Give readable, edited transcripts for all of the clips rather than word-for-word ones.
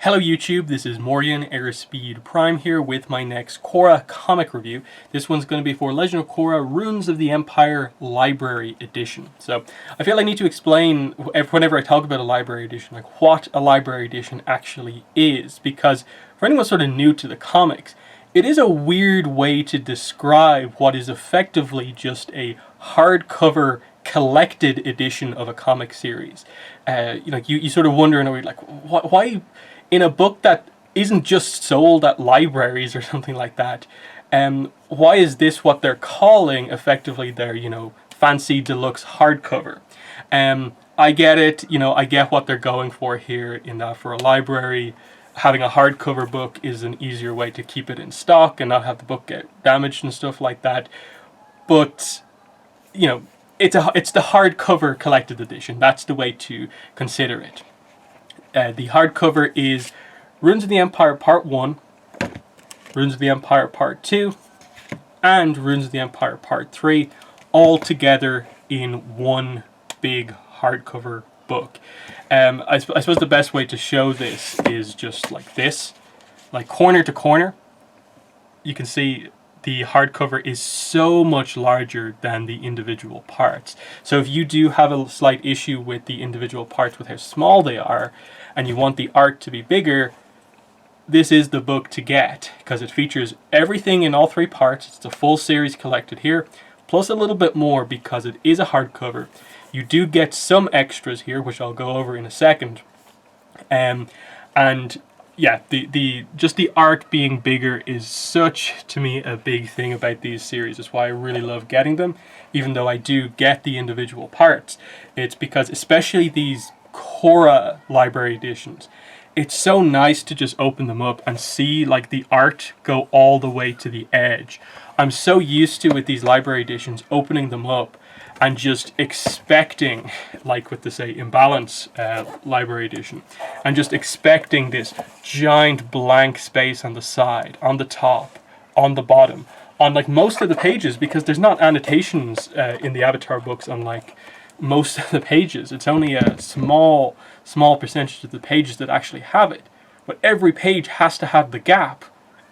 Hello YouTube, this is Morgan, Airspeed Prime here with my next Korra comic review. This one's going to be for Legend of Korra, Runes of the Empire Library Edition. So I feel I need to explain whenever I talk about a library edition, like what a library edition actually is, because for anyone sort of new to the comics, it is a weird way to describe what is effectively just a hardcover collected edition of a comic series. You sort of wonder in a way, like, why in a book that isn't just sold at libraries or something like that, why is this what they're calling effectively their, fancy deluxe hardcover? I get it, I get what they're going for here, in that for a library, having a hardcover book is an easier way to keep it in stock and not have the book get damaged and stuff like that. But, it's the hardcover collected edition. That's the way to consider it. The hardcover is Runes of the Empire Part 1, Runes of the Empire Part 2, and Runes of the Empire Part 3, all together in one big hardcover book. I suppose the best way to show this is just like this, like corner to corner. You can see the hardcover is so much larger than the individual parts. So if you do have a slight issue with the individual parts, with how small they are, and you want the art to be bigger, this is the book to get, because it features everything in all three parts. It's the full series collected here, plus a little bit more because it is a hardcover. You do get some extras here, which I'll go over in a second. And yeah, just the art being bigger is such, to me, a big thing about these series. It's why I really love getting them, even though I do get the individual parts. It's because, especially these Korra library editions, it's so nice to just open them up and see like the art go all the way to the edge. I'm so used to, with these library editions, opening them up and just expecting, like with the, say, Imbalance library edition, and just expecting this giant blank space on the side, on the top, on the bottom, on like most of the pages, because there's not annotations in the Avatar books on like most of the pages. It's only a small percentage of the pages that actually have it. But every page has to have the gap,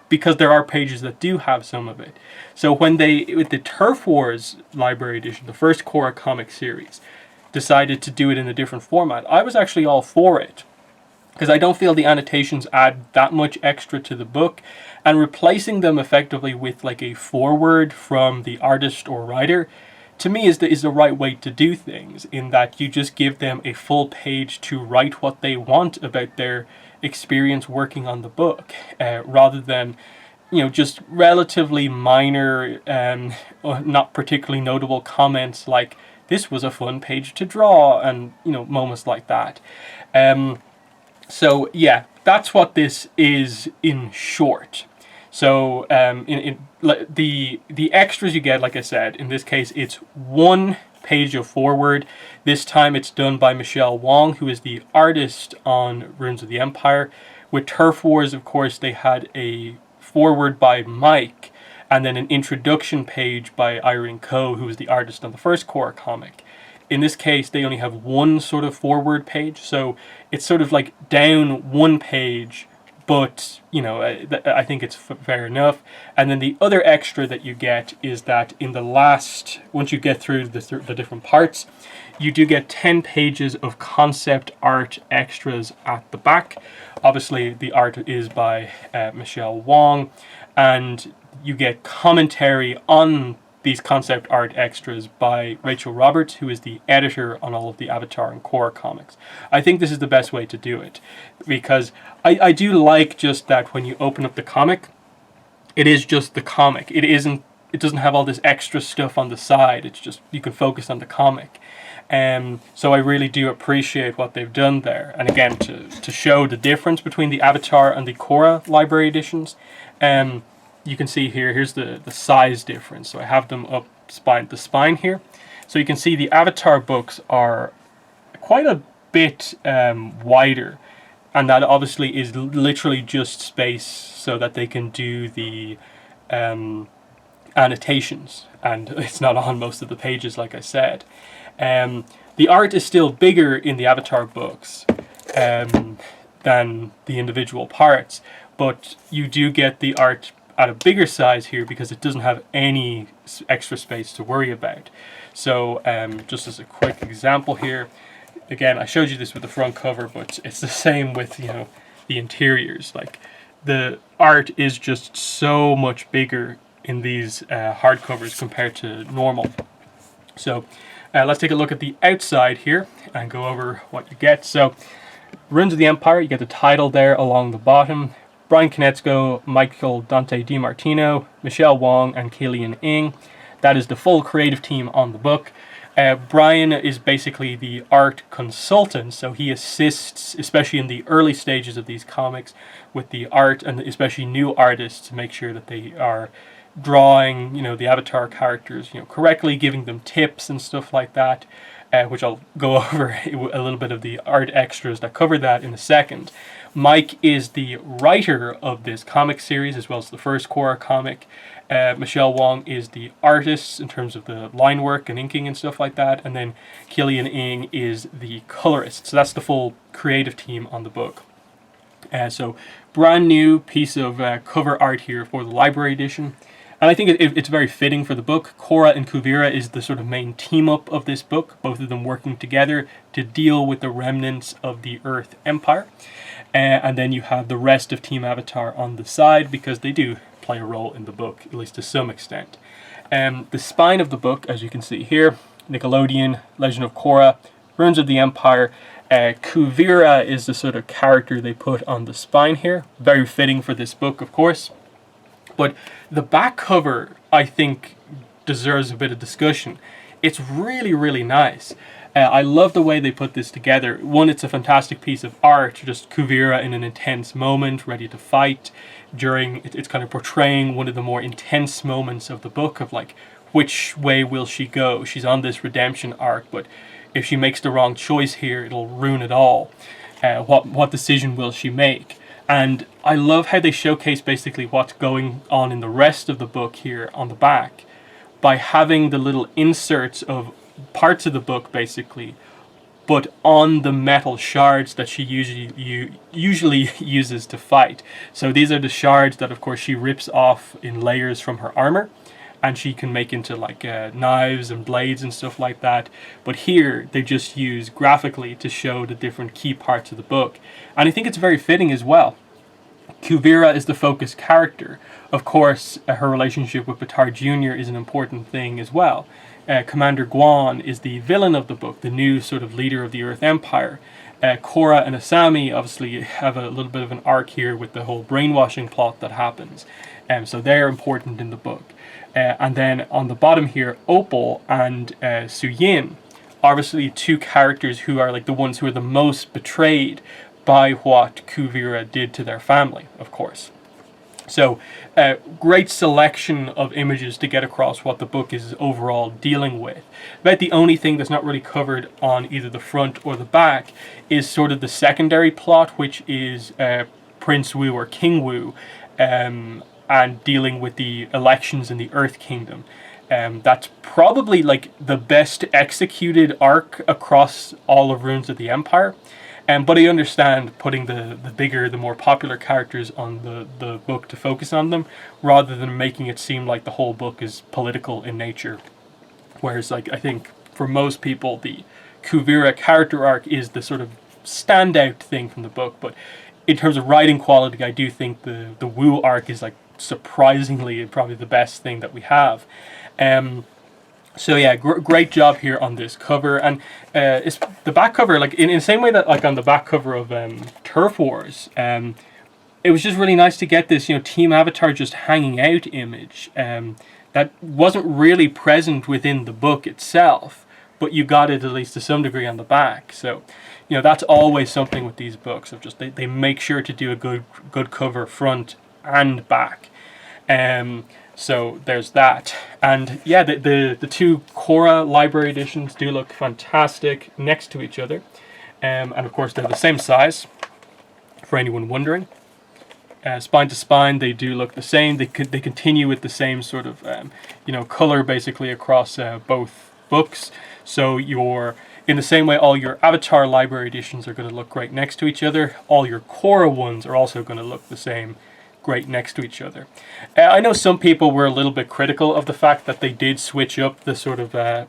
because there are pages that do have some of it. So when they, with the Turf Wars library edition, the first Korra comic series, decided to do it in a different format, I was actually all for it, because I don't feel the annotations add that much extra to the book, and replacing them effectively with like a foreword from the artist or writer, to me, is the right way to do things, in that you just give them a full page to write what they want about their experience working on the book, rather than, just relatively minor, not particularly notable comments like, this was a fun page to draw, and, moments like that. So, yeah, that's what this is in short. So the extras you get, like I said, in this case it's one page of foreword. This time it's done by Michelle Wong, who is the artist on Runes of the Empire. With Turf Wars, of course, they had a foreword by Mike, and then an introduction page by Irene Coe, who was the artist on the first Korra comic. In this case, they only have one sort of foreword page, so it's sort of like down one page, but, I think it's fair enough. And then the other extra that you get is that in the last, once you get through the different parts, you do get 10 pages of concept art extras at the back. Obviously, the art is by Michelle Wong, and you get commentary on these concept art extras by Rachel Roberts, who is the editor on all of the Avatar and Korra comics. I think this is the best way to do it, because I do like just that when you open up the comic, it is just the comic. It doesn't have all this extra stuff on the side. It's just, you can focus on the comic. So I really do appreciate what they've done there. And again, to show the difference between the Avatar and the Korra library editions, you can see here's the size difference. So I have them up the spine here. So you can see the Avatar books are quite a bit wider, and that obviously is literally just space so that they can do the annotations, and it's not on most of the pages, like I said. The art is still bigger in the Avatar books. than the individual parts, but you do get the art at a bigger size here because it doesn't have any extra space to worry about. So just as a quick example here, again, I showed you this with the front cover, but it's the same with, the interiors. Like, the art is just so much bigger in these hardcovers compared to normal. So let's take a look at the outside here and go over what you get. So Runes of the Empire, you get the title there along the bottom. Brian Konietzko, Michael Dante DiMartino, Michelle Wong, and Killian Ng. That is the full creative team on the book. Brian is basically the art consultant, so he assists, especially in the early stages of these comics, with the art, and especially new artists, to make sure that they are drawing, the Avatar characters, correctly, giving them tips and stuff like that, which I'll go over a little bit of the art extras that cover that in a second. Mike is the writer of this comic series, as well as the first Korra comic. Michelle Wong is the artist in terms of the line work and inking and stuff like that. And then Killian Ng is the colorist. So that's the full creative team on the book. So brand new piece of cover art here for the library edition. And I think it's very fitting for the book. Korra and Kuvira is the sort of main team-up of this book, both of them working together to deal with the remnants of the Earth Empire. And then you have the rest of Team Avatar on the side, because they do play a role in the book, at least to some extent. The spine of the book, as you can see here, Nickelodeon, Legend of Korra, Runes of the Empire. Kuvira is the sort of character they put on the spine here. Very fitting for this book, of course. But the back cover, I think, deserves a bit of discussion. It's really, really nice. I love the way they put this together. One, it's a fantastic piece of art, just Kuvira in an intense moment, ready to fight. It's kind of portraying one of the more intense moments of the book, of like, which way will she go? She's on this redemption arc, but if she makes the wrong choice here, it'll ruin it all. What decision will she make? And I love how they showcase basically what's going on in the rest of the book here on the back by having the little inserts of parts of the book basically, but on the metal shards that she usually uses to fight. So these are the shards that, of course, she rips off in layers from her armor, and she can make into like knives and blades and stuff like that. But here they just use graphically to show the different key parts of the book, and I think it's very fitting as well. Kuvira is the focus character. Of course, her relationship with Bataar Jr. is an important thing as well. Commander Guan is the villain of the book, the new sort of leader of the Earth Empire. Korra and Asami obviously have a little bit of an arc here with the whole brainwashing plot that happens. So they're important in the book. And then on the bottom here, Opal and Suyin, obviously two characters who are like the ones who are the most betrayed by what Kuvira did to their family, of course. So, great selection of images to get across what the book is overall dealing with. About the only thing that's not really covered on either the front or the back is sort of the secondary plot, which is Prince Wu or King Wu, and dealing with the elections in the Earth Kingdom. That's probably like the best executed arc across all of Runes of the Empire. But I understand putting the bigger, the more popular characters on the book to focus on them, rather than making it seem like the whole book is political in nature. Whereas, like, I think for most people, the Kuvira character arc is the sort of standout thing from the book. But in terms of writing quality, I do think the Wu arc is like surprisingly probably the best thing that we have. So yeah, great job here on this cover, and it's the back cover, like in the same way that like on the back cover of Turf Wars, it was just really nice to get this, Team Avatar just hanging out image that wasn't really present within the book itself, but you got it at least to some degree on the back. So, that's always something with these books of just they make sure to do a good cover front and back. So there's that. And yeah, the two Korra library editions do look fantastic next to each other. And of course they're the same size, for anyone wondering. Spine to spine, they do look the same. They continue with the same sort of color basically across both books. So In the same way, all your Avatar Library Editions are going to look great next to each other. All your Korra ones are also going to look the same, great next to each other. I know some people were a little bit critical of the fact that they did switch up the sort of,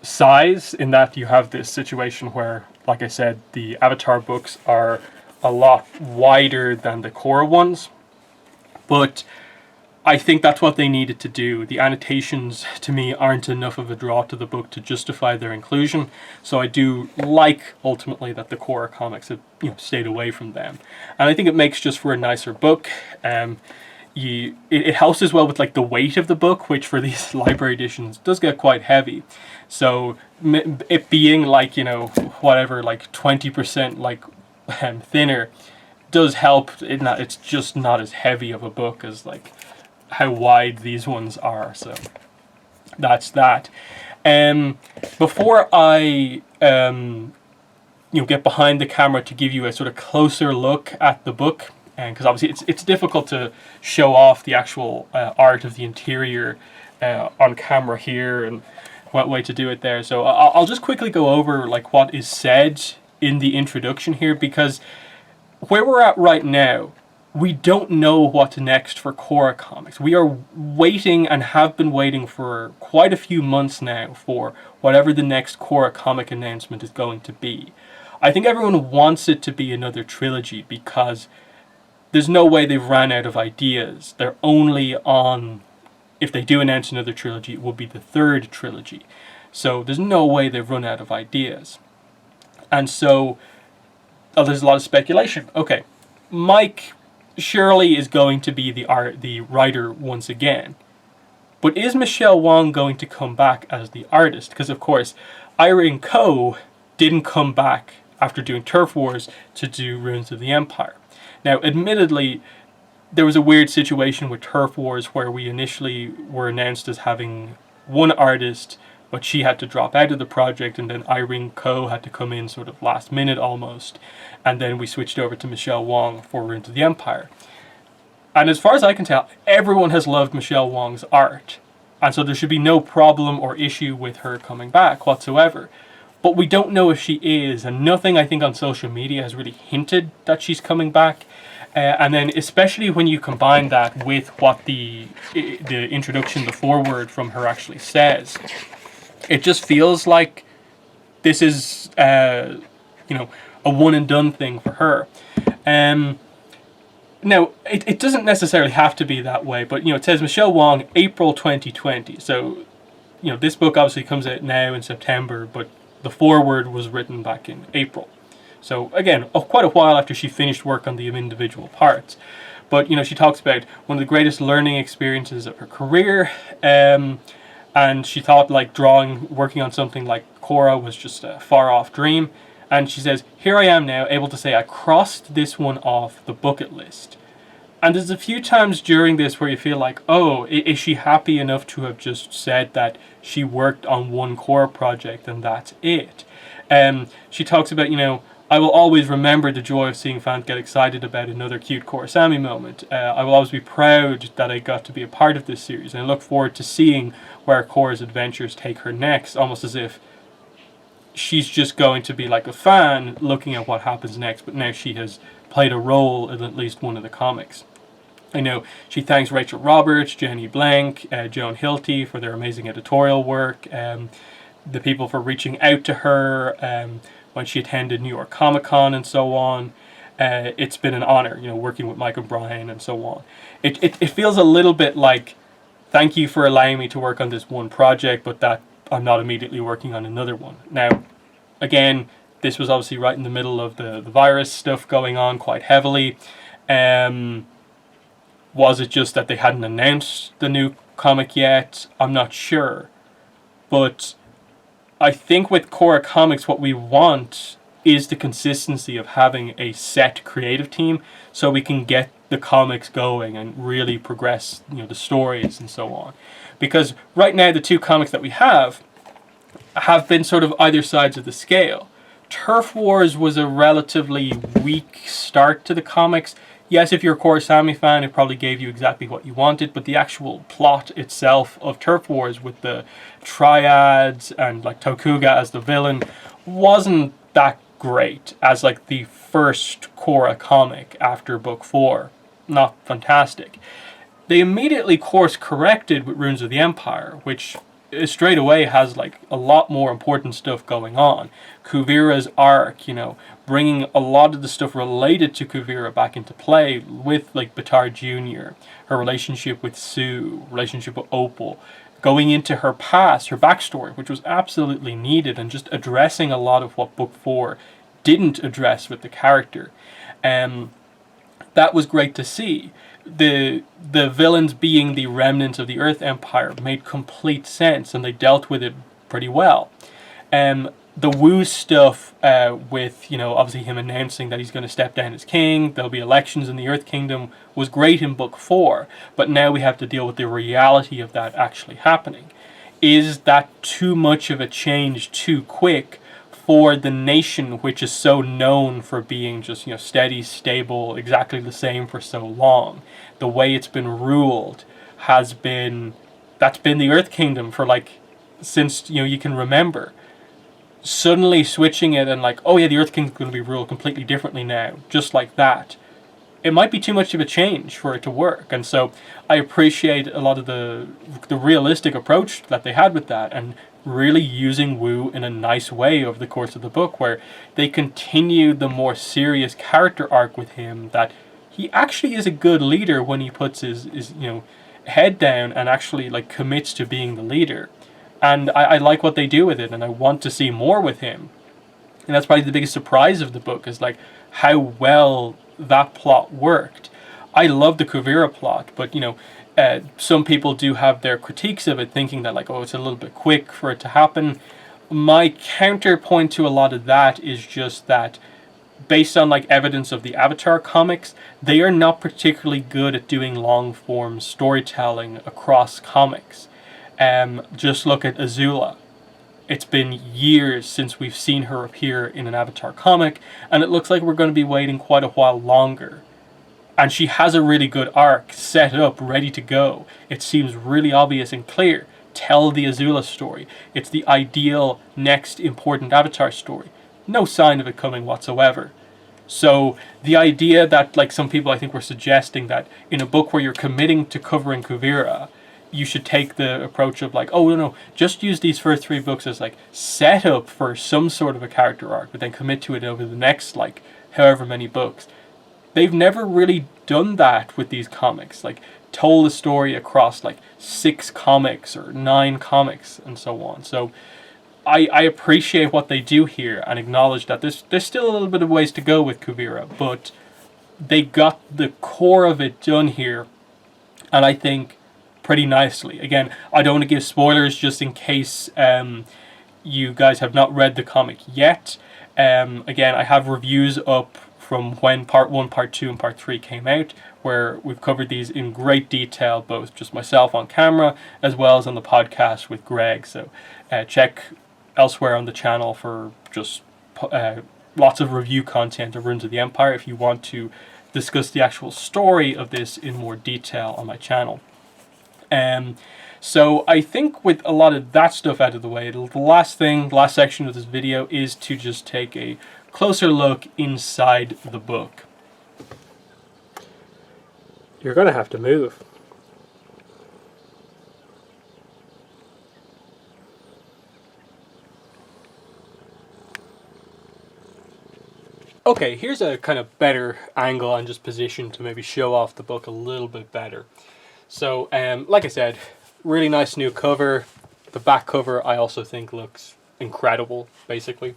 size, in that you have this situation where, like I said, the Avatar books are a lot wider than the Korra ones. But I think that's what they needed to do. The annotations, to me, aren't enough of a draw to the book to justify their inclusion. So I do like, ultimately, that the Korra comics have stayed away from them. And I think it makes just for a nicer book. It helps as well with like the weight of the book, which for these library editions does get quite heavy. So it being like, whatever, like 20% like thinner does help. It's just not as heavy of a book as like how wide these ones are. So that's that. Before I get behind the camera to give you a sort of closer look at the book, and because obviously it's difficult to show off the actual art of the interior on camera here, and what way to do it there. So I'll just quickly go over like what is said in the introduction here, because where we're at right now, we don't know what's next for Korra comics. We are waiting, and have been waiting for quite a few months now, for whatever the next Korra comic announcement is going to be. I think everyone wants it to be another trilogy, because there's no way they've ran out of ideas. They're only on, if they do announce another trilogy, it will be the third trilogy. So there's no way they've run out of ideas. And so there's a lot of speculation. Okay, Mike surely is going to be the writer once again. But is Michelle Wong going to come back as the artist? Because of course, Irene Coe didn't come back after doing Turf Wars to do Ruins of the Empire. Now, admittedly, there was a weird situation with Turf Wars where we initially were announced as having one artist, but she had to drop out of the project, and then Irene Coe had to come in sort of last minute almost, and then we switched over to Michelle Wong for Ruins of the Empire. And as far as I can tell, everyone has loved Michelle Wong's art, and so there should be no problem or issue with her coming back whatsoever. But we don't know if she is, and nothing I think on social media has really hinted that she's coming back. And then especially when you combine that with what the introduction, the foreword from her actually says, it just feels like this is a one and done thing for her. Now, it doesn't necessarily have to be that way, but it says Michelle Wong, April 2020. So, this book obviously comes out now in September, but the foreword was written back in April. So again, quite a while after she finished work on the individual parts. But she talks about one of the greatest learning experiences of her career, and she thought like working on something like Korra was just a far off dream. And she says, "Here I am now, able to say I crossed this one off the bucket list." And there's a few times during this where you feel like, oh, is she happy enough to have just said that she worked on one Korra project and that's it? She talks about, I will always remember the joy of seeing fans get excited about another cute Korrasami moment. I will always be proud that I got to be a part of this series, and I look forward to seeing where Korra's adventures take her next, almost as if she's just going to be like a fan looking at what happens next, but now she has played a role in at least one of the comics. I know she thanks Rachel Roberts, Jenny Blank, Joan Hilty for their amazing editorial work, the people for reaching out to her when she attended New York Comic Con and so on. It's been an honor, working with Mike and Brian and so on. It feels a little bit like, thank you for allowing me to work on this one project, but that I'm not immediately working on another one. Now, again, this was obviously right in the middle of the virus stuff going on quite heavily. Was it just that they hadn't announced the new comic yet? I'm not sure. But I think with Korra Comics, what we want is the consistency of having a set creative team so we can get the comics going and really progress, the stories and so on. Because right now the two comics that we have been sort of either sides of the scale. Turf Wars was a relatively weak start to the comics. Yes, if you're a Korra fan, it probably gave you exactly what you wanted, but the actual plot itself of Turf Wars with the triads and like Tokuga as the villain wasn't that great as like the first Korra comic after book 4. Not fantastic. They immediately course corrected with Runes of the Empire, which straight away has like a lot more important stuff going on. Kuvira's arc, you know, bringing a lot of the stuff related to Kuvira back into play with like Batar Jr., her relationship with Sue, relationship with Opal, going into her past, her backstory, which was absolutely needed, and just addressing a lot of what book 4 didn't address with the character. That was great to see. The villains being the remnants of the Earth Empire made complete sense, and they dealt with it pretty well. The Wu stuff with, you know, obviously him announcing that he's going to step down as king, there'll be elections in the Earth Kingdom, was great in book 4, but now we have to deal with the reality of that actually happening. Is that too much of a change too quick for the nation, which is so known for being just, you know, steady, stable, exactly the same for so long? The way it's been ruled has been, that's been the Earth Kingdom for like, since, you know, you can remember. Suddenly switching it and like, oh yeah, the Earth Kingdom's going to be ruled completely differently now, just like that. It might be too much of a change for it to work, and so I appreciate a lot of the realistic approach that they had with that, and really using Wu in a nice way over the course of the book, where they continue the more serious character arc with him, that he actually is a good leader when he puts his you know, head down and actually like commits to being the leader. And I like what they do with it, and I want to see more with him. And that's probably the biggest surprise of the book, is like how well that plot worked. I love the Kuvira plot, but you know, some people do have their critiques of it, thinking that like, oh, it's a little bit quick for it to happen. My counterpoint to a lot of that is just that, based on like evidence of the Avatar comics, they are not particularly good at doing long form storytelling across comics. Just look at Azula. It's been years since we've seen her appear in an Avatar comic, and it looks like we're going to be waiting quite a while longer. And she has a really good arc set up, ready to go. It seems really obvious and clear. Tell the Azula story. It's the ideal next important Avatar story. No sign of it coming whatsoever. So the idea that, like some people I think were suggesting, that in a book where you're committing to covering Kuvira, you should take the approach of like, oh no, just use these first 3 books as like setup for some sort of a character arc, but then commit to it over the next like however many books. They've never really done that with these comics, like told a story across like 6 comics or 9 comics and so on. So I appreciate what they do here and acknowledge that there's still a little bit of ways to go with Kuvira, but they got the core of it done here, and I think pretty nicely. Again, I don't want to give spoilers just in case you guys have not read the comic yet. Again, I have reviews up from when Part 1, Part 2, and Part 3 came out, where we've covered these in great detail, both just myself on camera as well as on the podcast with Greg. So check elsewhere on the channel for just lots of review content of Runes of the Empire if you want to discuss the actual story of this in more detail on my channel. So I think with a lot of that stuff out of the way, the last section of this video is to just take a closer look inside the book. You're gonna have to move. Okay, here's a kind of better angle and just position to maybe show off the book a little bit better. So, like I said, really nice new cover. The back cover I also think looks incredible, basically.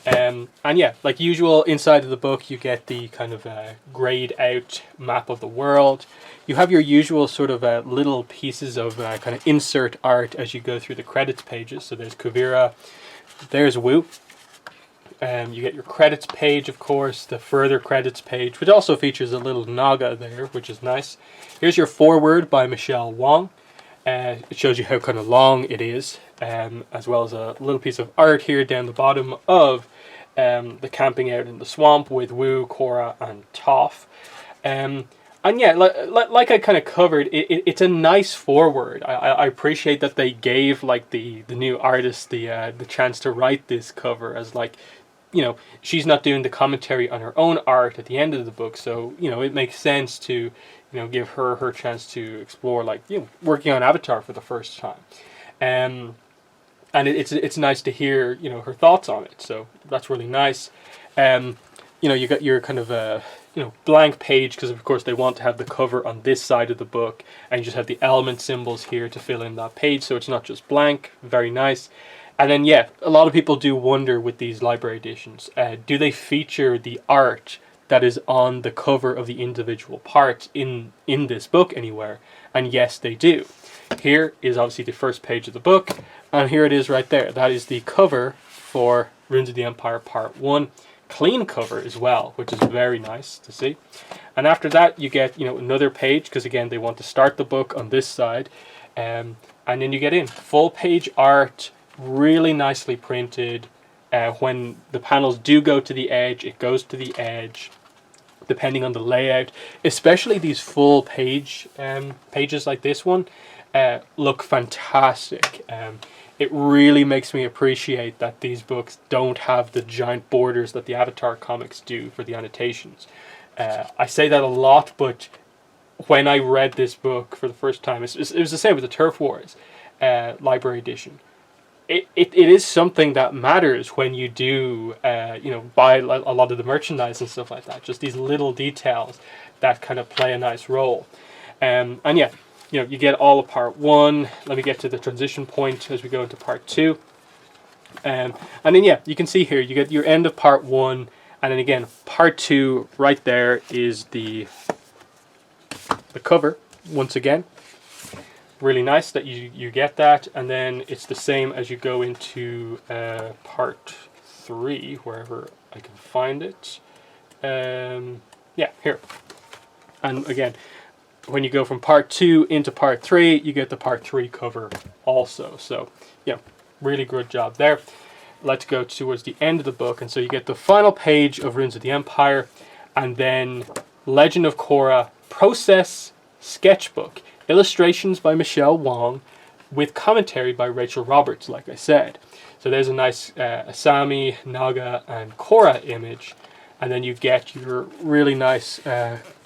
And yeah, like usual, inside of the book you get the kind of grayed out map of the world. You have your usual sort of little pieces of kind of insert art as you go through the credits pages. So there's Kuvira, there's Wu. You get your credits page, of course, the further credits page, which also features a little naga there, which is nice. Here's your foreword by Michelle Wong. It shows you how kind of long it is, as well as a little piece of art here down the bottom of the camping out in the swamp with Wu, Korra, and Toph. And yeah, like I kind of covered, it's a nice forward. I appreciate that they gave like the new artist the chance to write this cover, as like, you know, she's not doing the commentary on her own art at the end of the book, so you know it makes sense to, you know, give her chance to explore, like, you know, working on Avatar for the first time. And it's nice to hear, you know, her thoughts on it. So that's really nice. You know, you got your kind of you know, blank page, because of course they want to have the cover on this side of the book, and you just have the element symbols here to fill in that page, so it's not just blank. Very nice. And then yeah, a lot of people do wonder with these library editions, do they feature the art that is on the cover of the individual parts in this book anywhere? And yes, they do. Here is obviously the first page of the book, and here it is right there. That is the cover for Runes of the Empire Part 1. Clean cover as well, which is very nice to see. And after that you get, you know, another page, because again they want to start the book on this side, and then you get in full page art, really nicely printed. When the panels do go to the edge, it goes to the edge depending on the layout. Especially these full page pages like this one look fantastic. It really makes me appreciate that these books don't have the giant borders that the Avatar comics do for the annotations. I say that a lot, but when I read this book for the first time, it was the same with the Turf Wars Library Edition. It is something that matters when you do, you know, buy a lot of the merchandise and stuff like that. Just these little details that kind of play a nice role. And yeah, you know, you get all of Part 1. Let me get to the transition point as we go into Part 2. And then yeah, you can see here, you get your end of Part 1, and then again, Part 2 right there is the cover, once again. Really nice that you get that, and then it's the same as you go into Part 3, wherever I can find it. Yeah, here. And again, when you go from Part 2 into Part 3, you get the Part 3 cover also. So, yeah, really good job there. Let's go towards the end of the book. And so you get the final page of Runes of the Empire, and then Legend of Korra Process Sketchbook. Illustrations by Michelle Wong, with commentary by Rachel Roberts, like I said. So there's a nice Asami, Naga, and Korra image. And then you get your really nice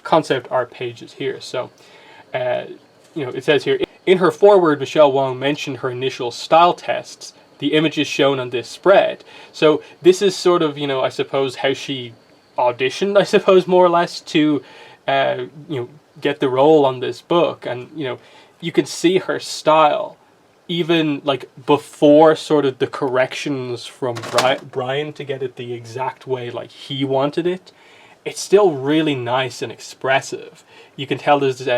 concept art pages here. So, you know, it says here, in her foreword, Michelle Wong mentioned her initial style tests, the images shown on this spread. So this is sort of, you know, I suppose how she auditioned, I suppose, more or less, to, you know, get the role on this book. And, you know, you can see her style, even like before sort of the corrections from Brian to get it the exact way like he wanted it. It's still really nice and expressive. You can tell there's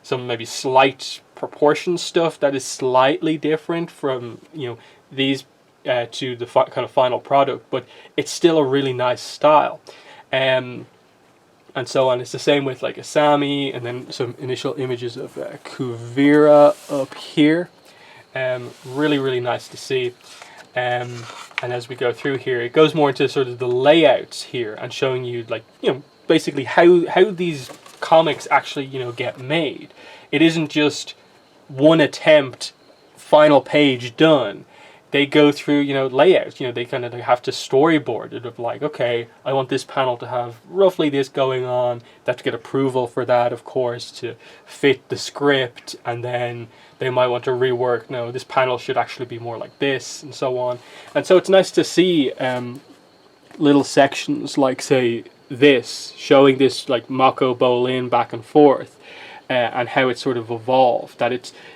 some maybe slight proportion stuff that is slightly different from, you know, these to the kind of final product, but it's still a really nice style. And so on. It's the same with like Asami, and then some initial images of Kuvira up here. Really, really nice to see. And as we go through here, it goes more into sort of the layouts here, and showing you, like, you know, basically how these comics actually, you know, get made. It isn't just one attempt, final page, done. They go through, you know, layouts. You know, they kind of have to storyboard it of like, okay, I want this panel to have roughly this going on. They have to get approval for that, of course, to fit the script, and then they might want to rework, no, this panel should actually be more like this, and so on. And so it's nice to see little sections like, say, this, showing this like Mako Bolin back and forth, and how it sort of evolved. That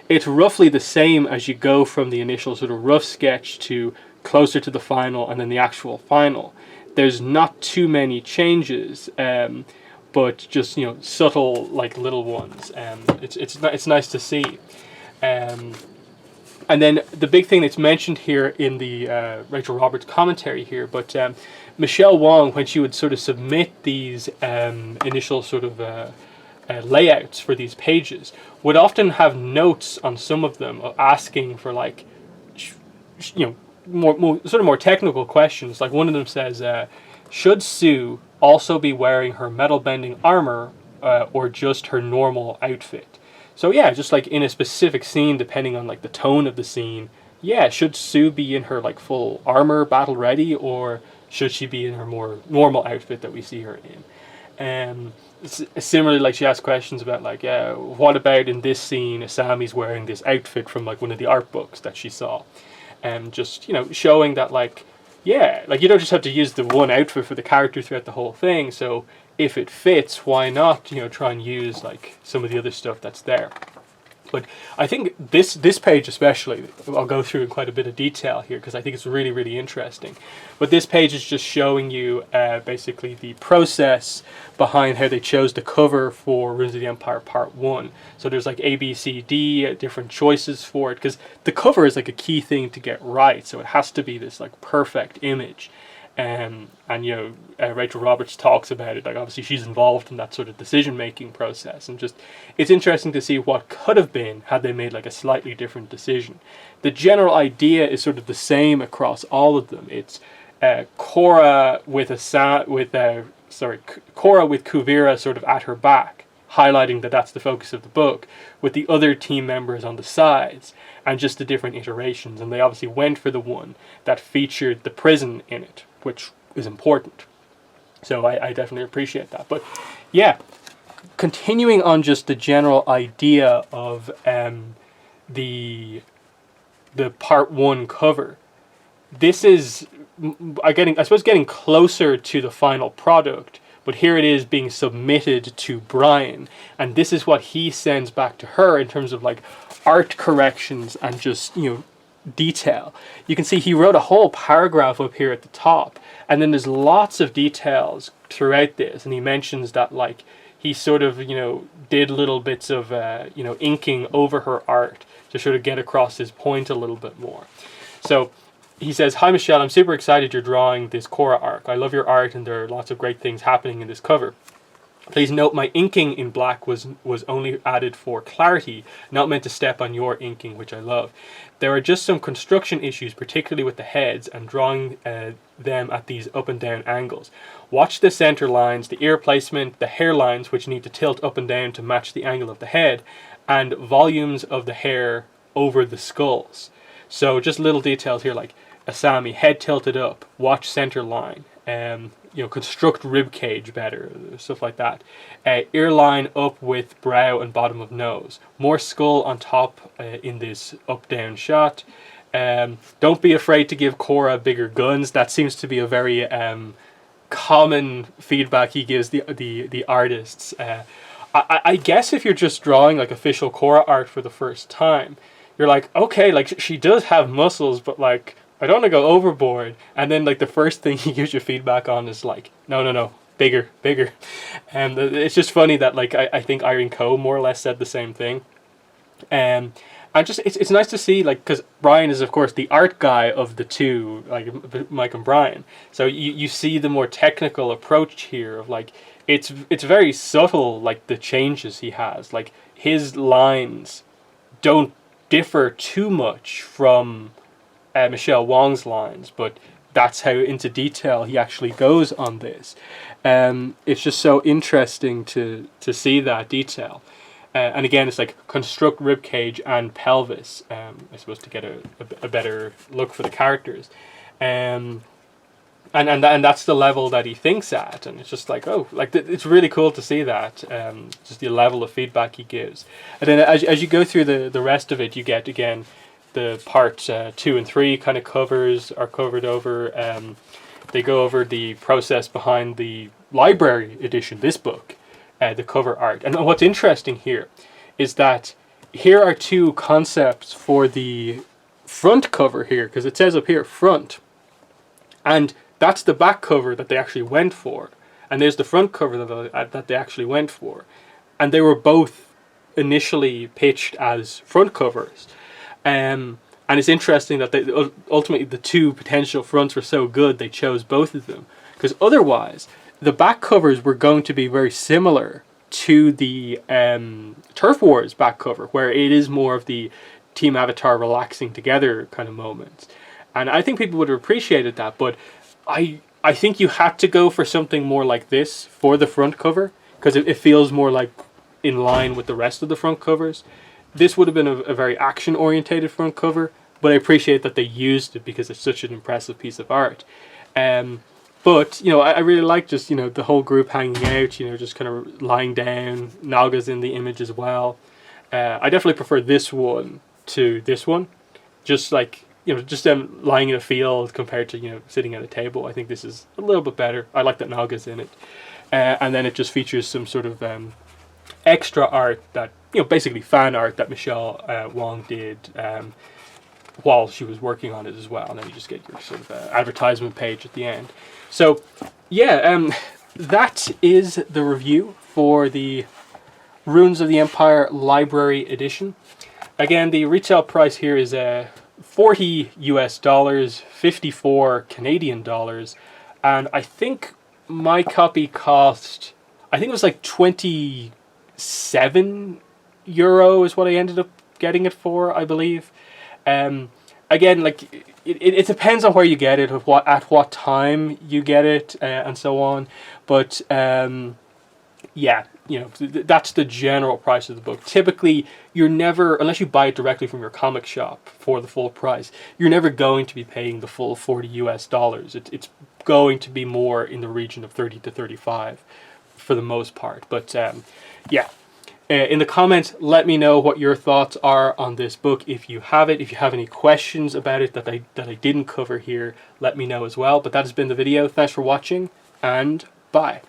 it's roughly the same as you go from the initial sort of rough sketch to closer to the final, and then the actual final. There's not too many changes, but just, you know, subtle like little ones. It's nice to see. And then the big thing that's mentioned here in the Rachel Roberts commentary here, but Michelle Wong, when she would sort of submit these initial sort of layouts for these pages, would often have notes on some of them asking for, like, you know, more technical questions. Like one of them says, should Sue also be wearing her metal bending armor or just her normal outfit? So yeah, just like in a specific scene, depending on like the tone of the scene, yeah, should Sue be in her like full armor, battle ready, or should she be in her more normal outfit that we see her in? Similarly, like she asked questions about like, what about in this scene, Asami's wearing this outfit from like one of the art books that she saw, and just showing that like, yeah, like you don't just have to use the one outfit for the character throughout the whole thing. So if it fits, why not try and use like some of the other stuff that's there. But I think this page especially, I'll go through in quite a bit of detail here because I think it's really, really interesting. But this page is just showing you basically the process behind how they chose the cover for Runes of the Empire Part 1. So there's like A, B, C, D, different choices for it, because the cover is like a key thing to get right. So it has to be this like perfect image. And Rachel Roberts talks about it, like obviously she's involved in that sort of decision-making process, and just it's interesting to see what could have been had they made like a slightly different decision. The general idea is sort of the same across all of them. It's Korra with Korra with Kuvira sort of at her back, highlighting that that's the focus of the book, with the other team members on the sides, and just the different iterations. And they obviously went for the one that featured the prison in it, which is important. So I definitely appreciate that. But yeah, continuing on just the general idea of the Part 1 cover, this is getting closer to the final product. But here it is being submitted to Brian, and this is what he sends back to her in terms of like art corrections and just detail. You can see he wrote a whole paragraph up here at the top, and then there's lots of details throughout this, and he mentions that like he sort of did little bits of inking over her art to sort of get across his point a little bit more. So he says, "Hi Michelle, I'm super excited you're drawing this Korra arc. I love your art and there are lots of great things happening in this cover. Please note my inking in black was only added for clarity, not meant to step on your inking, which I love. There are just some construction issues, particularly with the heads and drawing them at these up and down angles. Watch the center lines, the ear placement, the hairlines, which need to tilt up and down to match the angle of the head, and volumes of the hair over the skulls." So just little details here like Asami, head tilted up, watch center line, construct rib cage better, stuff like that. Ear line up with brow and bottom of nose. More skull on top in this up-down shot. Don't be afraid to give Korra bigger guns. That seems to be a very common feedback he gives the artists. I guess if you're just drawing like official Korra art for the first time, you're like, okay, like she does have muscles, but like I don't want to go overboard. And then like the first thing he gives you feedback on is like, no, bigger. And it's just funny that like I think Irene Coe more or less said the same thing. And just it's nice to see, like, because Brian is of course the art guy of the two, like Mike and Brian. So you see the more technical approach here of like it's very subtle, like the changes he has. Like his lines don't differ too much from Michelle Wong's lines, but that's how into detail he actually goes on this. It's just so interesting to see that detail. And again, it's like construct rib cage and pelvis, I suppose, to get a better look for the characters. And that's the level that he thinks at, and it's just like, oh, like it's really cool to see that, just the level of feedback he gives. And then as you go through the rest of it, you get again the part 2 and 3 kind of are covered over. They go over the process behind the library edition, this book, the cover art. And what's interesting here is that here are two concepts for the front cover here, because it says up here front, and that's the back cover that they actually went for, and there's the front cover that they actually went for, and they were both initially pitched as front covers. And it's interesting that ultimately the two potential fronts were so good they chose both of them, because otherwise the back covers were going to be very similar to the Turf Wars back cover, where it is more of the Team Avatar relaxing together kind of moments. And I think people would have appreciated that, but I think you had to go for something more like this for the front cover, because it feels more like in line with the rest of the front covers. This would have been a very action-orientated front cover, but I appreciate that they used it because it's such an impressive piece of art. But, you know, I really like just, you know, the whole group hanging out, you know, just kind of lying down. Naga's in the image as well. I definitely prefer this one to this one. Just like, you know, just them lying in a field compared to, you know, sitting at a table. I think this is a little bit better. I like that Naga's in it. And then it just features some sort of extra art that, you know, basically fan art that Michelle Wong did while she was working on it as well. And then you just get your sort of advertisement page at the end. So, yeah, that is the review for the Runes of the Empire Library Edition. Again, the retail price here is $40 US, 54 Canadian dollars, and I think my copy cost, I think it was like 27 euro is what I ended up getting it for, I believe. Again, like it depends on where you get it, at what time you get it, and so on. But yeah, you know, that's the general price of the book. Typically, you're never, unless you buy it directly from your comic shop for the full price, you're never going to be paying the full $40 US. It's going to be more in the region of 30 to 35 for the most part. But yeah, in the comments, let me know what your thoughts are on this book if you have it. If you have any questions about it that I didn't cover here, let me know as well. But that has been the video. Thanks for watching, and bye.